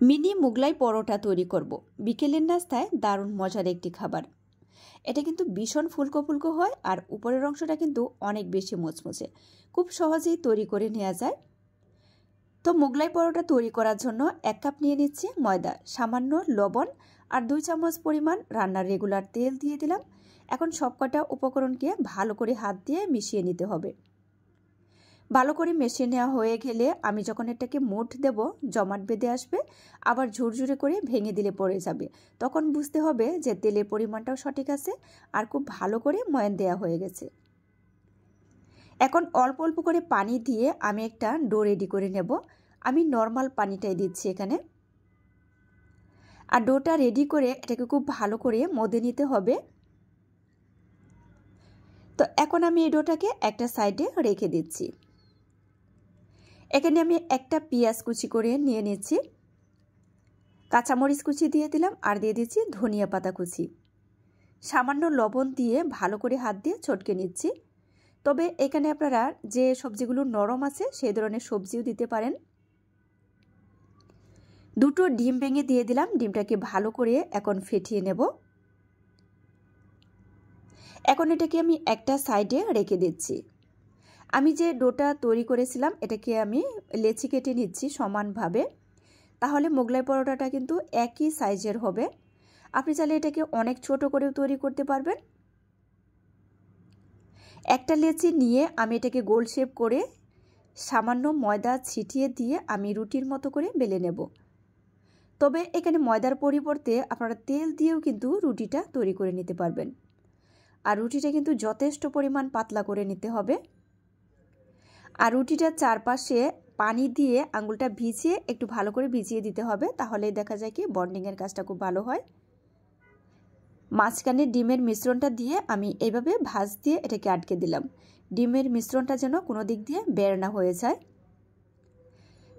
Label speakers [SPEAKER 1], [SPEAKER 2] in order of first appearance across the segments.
[SPEAKER 1] Mini Mughlai পরোটা তৈরি করব। বিকেলের নাস্তায় দারুণ মজার একটি খাবার। এটা কিন্তু ভীষণ ফুলকো ফুলকো হয় আর উপরের অংশটা কিন্তু অনেক বেশি মুচমুচে, খুব সহজেই তৈরি করে নেওয়া যায়। তো মুগলাই পরোটা তৈরি করার জন্য 1 কাপ নিয়ে নিচ্ছি ময়দা, সামান্য লবণ আর 2 চামচ পরিমাণ রান্নার রেগুলার তেল দিয়ে দিলাম। এখন সবকটা উপকরণকে ভালো করে হাত দিয়ে মিশিয়ে নিতে হবে। ভালো করে মিশিয়ে নেওয়া হয়ে গেলে আমি যখন এটাকে মুঠ দেব, জমাট বেঁধে আসবে, আবার ঝুরঝুরে করে ভেঙে দিলে পড়ে যাবে। তখন বুঝতে হবে যে তেলের পরিমাণটাও সঠিক আছে আর খুব ভালো করে ময়ান দেওয়া হয়ে গেছে। এখন অল্প অল্প করে পানি দিয়ে আমি একটা ডো রেডি করে নেব। আমি নর্মাল পানিটাই দিচ্ছি এখানে। আর ডোটা রেডি করে এটাকে খুব ভালো করে মধে নিতে হবে। তো এখন আমি এই ডোটাকে একটা সাইডে রেখে দিচ্ছি। এখানে আমি একটা পেঁয়াজ কুচি করে নিয়ে নিচ্ছি, কাঁচামরিচ কুচি দিয়ে দিলাম আর দিয়ে দিচ্ছি ধনিয়া পাতা কুচি। সামান্য লবণ দিয়ে ভালো করে হাত দিয়ে চটকে নিচ্ছি। তবে এখানে আপনারা যে সবজিগুলো নরম আছে সেই ধরনের সবজিও দিতে পারেন। 2টো ডিম ভেঙে দিয়ে দিলাম। ডিমটাকে ভালো করে এখন ফেটিয়ে নেব। এখন এটাকে আমি একটা সাইডে রেখে দিচ্ছি। আমি যে ডোটা তৈরি করেছিলাম এটাকে আমি লেচি কেটে নিচ্ছি সমানভাবে, তাহলে মোগলাই পরোটাটা কিন্তু একই সাইজের হবে। আপনি চাইলে এটাকে অনেক ছোট করেও তৈরি করতে পারবেন। একটা লেচি নিয়ে আমি এটাকে গোল শেপ করে সামান্য ময়দা ছিটিয়ে দিয়ে আমি রুটির মতো করে বেলে নেব। তবে এখানে ময়দার পরিবর্তে আপনারা তেল দিয়েও কিন্তু রুটিটা তৈরি করে নিতে পারবেন। আর রুটিটা কিন্তু যথেষ্ট পরিমাণ পাতলা করে নিতে হবে। আর রুটিটার চারপাশে পানি দিয়ে আঙুলটা ভিজিয়ে একটু ভালো করে ভিজিয়ে দিতে হবে, তাহলে দেখা যায় কি বন্ডিংয়ের কাজটা খুব ভালো হয়। মাঝখানে ডিমের মিশ্রণটা দিয়ে আমি এইভাবে ভাঁজ দিয়ে এটাকে আটকে দিলাম। ডিমের মিশ্রণটা যেন কোনো দিক দিয়ে বের না হয়ে যায়।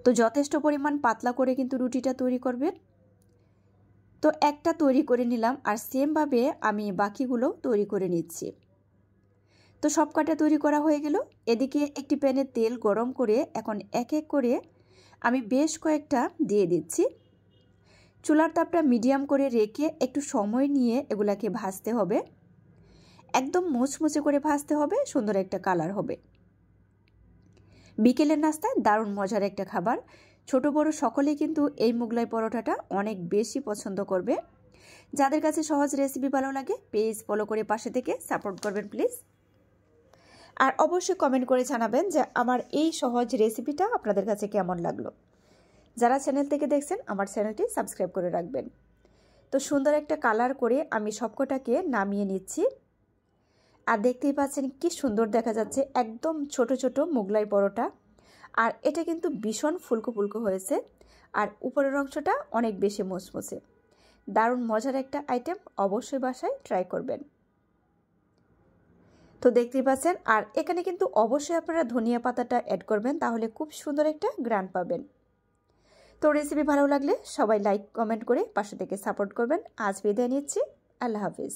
[SPEAKER 1] তো যথেষ্ট পরিমাণ পাতলা করে কিন্তু রুটিটা তৈরি করবেন। তো একটা তৈরি করে নিলাম আর সেমভাবে আমি বাকিগুলো তৈরি করে নিচ্ছি। তো সব কটা তৈরি করা হয়ে গেল। এদিকে একটি প্যানে তেল গরম করে এখন এক এক করে আমি বেশ কয়েকটা দিয়ে দিচ্ছি। চুলার তাপটা মিডিয়াম করে রেখে একটু সময় নিয়ে এগুলাকে ভাজতে হবে। একদম মুচমুচে করে ভাজতে হবে, সুন্দর একটা কালার হবে। বিকেলের নাস্তায় দারুণ মজার একটা খাবার। ছোট বড় সকলেই কিন্তু এই মুগলাই পরোটাটা অনেক বেশি পছন্দ করবে। যাদের কাছে সহজ রেসিপি ভালো লাগে পেজ ফলো করে পাশে থেকে সাপোর্ট করবেন প্লিজ। আর অবশ্যই কমেন্ট করে জানাবেন যে আমার এই সহজ রেসিপিটা আপনাদের কাছে কেমন লাগলো। যারা চ্যানেল থেকে দেখছেন আমার চ্যানেলটি সাবস্ক্রাইব করে রাখবেন। তো সুন্দর একটা কালার করে আমি সবকটাকে নামিয়ে নিচ্ছি। আর দেখতেই পাচ্ছেন কি সুন্দর দেখা যাচ্ছে, একদম ছোট ছোট মুগলাই পরোটা। আর এটা কিন্তু ভীষণ ফুলকো ফুলকো হয়েছে আর উপরের অংশটা অনেক বেশি মুচমুচে। দারুণ মজার একটা আইটেম, অবশ্যই বাসায় ট্রাই করবেন। তো দেখতেই পাচ্ছেন, আর এখানে কিন্তু অবশ্যই আপনারা ধনিয়া পাতাটা অ্যাড করবেন, তাহলে খুব সুন্দর একটা গ্রান পাবেন। তো রেসিপি ভালো লাগলে সবাই লাইক কমেন্ট করে পাশে থেকে সাপোর্ট করবেন। আজ বিদায় নিচ্ছি, আল্লাহ হাফিজ।